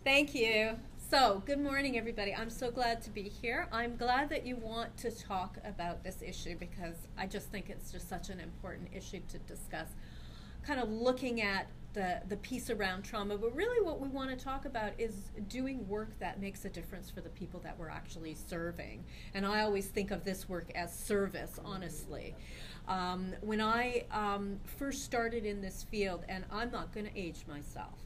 Thank you. So, good morning, everybody. I'm so glad to be here. I'm glad that you want to talk about this issue because I just think it's just such an important issue to discuss. Kind of looking at the piece around trauma, but really what we want to talk about is doing work that makes a difference for the people that we're actually serving. And I always think of this work as service, honestly. When I first started in this field, and I'm not going to age myself,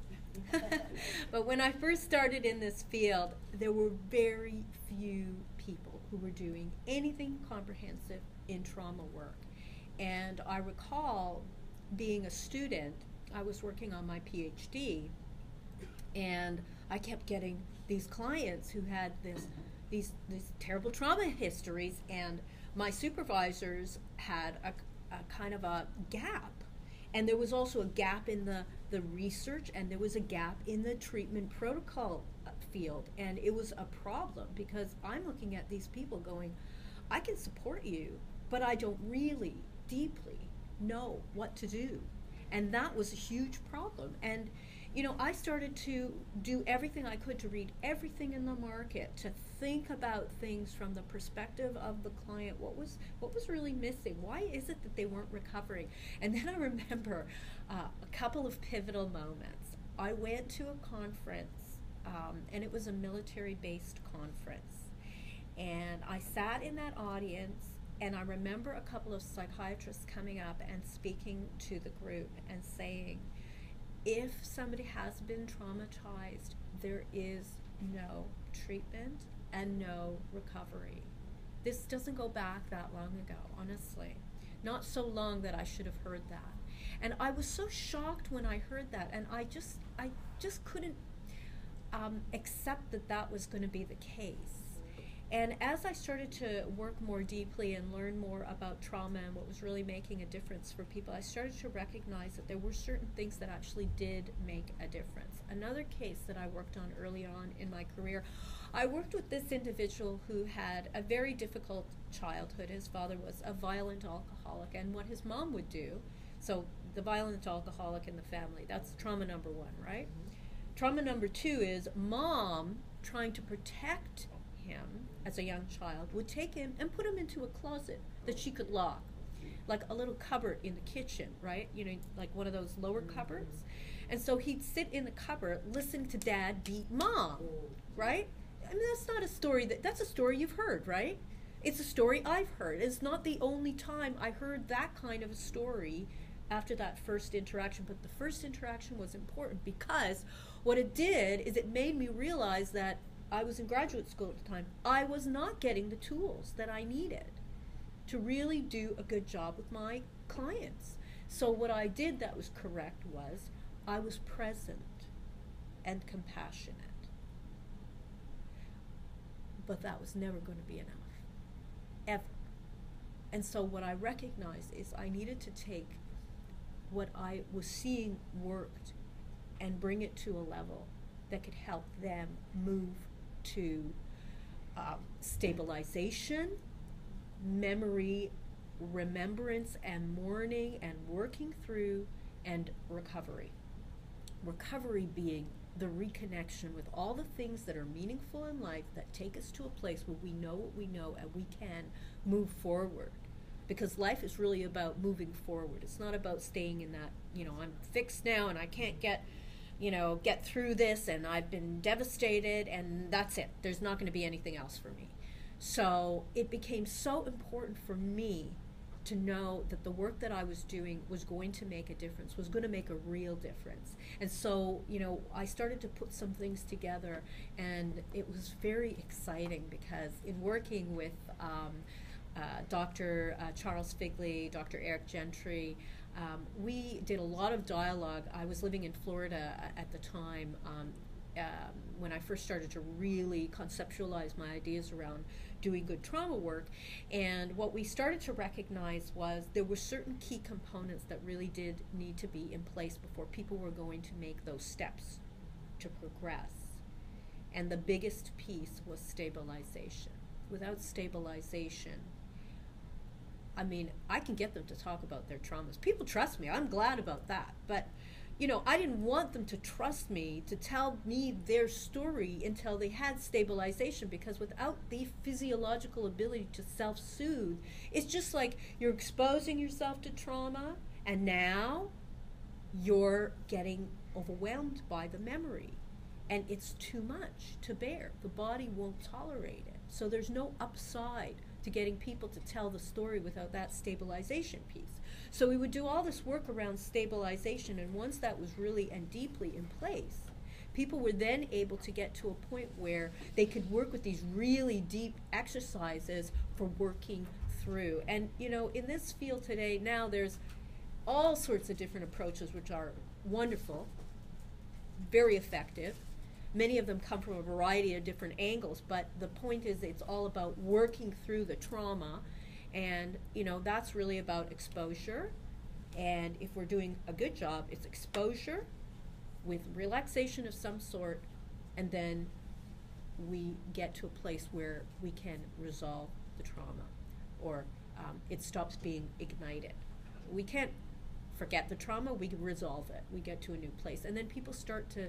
but when I first started in this field, there were very few people who were doing anything comprehensive in trauma work. And I recall being a student, I was working on my PhD, and I kept getting these clients who had these terrible trauma histories, and my supervisors had a kind of a gap. And there was also a gap in the research, and there was a gap in the treatment protocol field. And it was a problem because I'm looking at these people going, I can support you, but I don't really deeply know what to do. And that was a huge problem. And you know, I started to do everything I could to read everything in the market, to think about things from the perspective of the client. What was really missing? Why is it that they weren't recovering? And then I remember a couple of pivotal moments. I went to a conference, and it was a military-based conference. And I sat in that audience, and I remember a couple of psychiatrists coming up and speaking to the group and saying, if somebody has been traumatized, there is no treatment and no recovery. This doesn't go back that long ago, honestly. Not so long that I should have heard that. And I was so shocked when I heard that, and I just couldn't accept that that was going to be the case. And as I started to work more deeply and learn more about trauma and what was really making a difference for people, I started to recognize that there were certain things that actually did make a difference. Another case that I worked on early on in my career, I worked with this individual who had a very difficult childhood. His father was a violent alcoholic, and what his mom would do, so the violent alcoholic in the family, that's trauma number one, right? Trauma number two is mom trying to protect him as a young child, would take him and put him into a closet that she could lock, like a little cupboard in the kitchen, right? You know, like one of those lower cupboards. And so he'd sit in the cupboard listening to dad beat mom, right? I mean, that's not a story that's a story you've heard, right? It's a story I've heard. It's not the only time I heard that kind of a story after that first interaction, but the first interaction was important because what it did is it made me realize that I was in graduate school at the time. I was not getting the tools that I needed to really do a good job with my clients. So what I did that was correct was I was present and compassionate. But that was never going to be enough, ever. And so what I recognized is I needed to take what I was seeing worked and bring it to a level that could help them move to stabilization, memory, remembrance, and mourning, and working through, and recovery. Recovery being the reconnection with all the things that are meaningful in life that take us to a place where we know what we know and we can move forward. Because life is really about moving forward. It's not about staying in that, you know, I'm fixed now and I can't get through this, and I've been devastated, and that's it. There's not going to be anything else for me. So it became so important for me to know that the work that I was doing was going to make a difference, was going to make a real difference. And so, you know, I started to put some things together, and it was very exciting because in working with Dr. Charles Figley, Dr. Eric Gentry, we did a lot of dialogue. I was living in Florida at the time when I first started to really conceptualize my ideas around doing good trauma work. And what we started to recognize was there were certain key components that really did need to be in place before people were going to make those steps to progress. And the biggest piece was stabilization. Without stabilization, I mean, I can get them to talk about their traumas. People trust me. I'm glad about that. But I didn't want them to trust me to tell me their story until they had stabilization, because without the physiological ability to self-soothe, it's just like you're exposing yourself to trauma, and now you're getting overwhelmed by the memory, and it's too much to bear. The body won't tolerate it. So there's no upside to getting people to tell the story without that stabilization piece. So we would do all this work around stabilization, and once that was really and deeply in place, people were then able to get to a point where they could work with these really deep exercises for working through. And in this field today, now there's all sorts of different approaches which are wonderful, very effective. Many of them come from a variety of different angles, but the point is it's all about working through the trauma. And that's really about exposure, and if we're doing a good job, it's exposure with relaxation of some sort, and then we get to a place where we can resolve the trauma, or it stops being ignited. We can't forget the trauma, we can resolve it, we get to a new place, and then people start to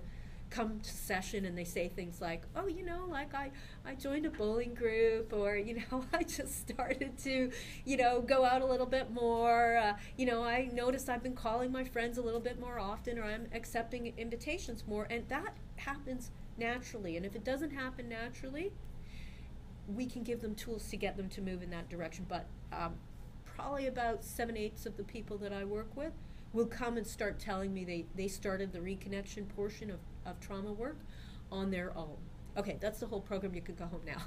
come to session and they say things like, oh, like I joined a bowling group, or, I just started to, go out a little bit more, I noticed I've been calling my friends a little bit more often, or I'm accepting invitations more, and that happens naturally. And if it doesn't happen naturally, we can give them tools to get them to move in that direction. But probably about 7/8 of the people that I work with will come and start telling me they started the reconnection portion of trauma work on their own. Okay, that's the whole program. You could go home now.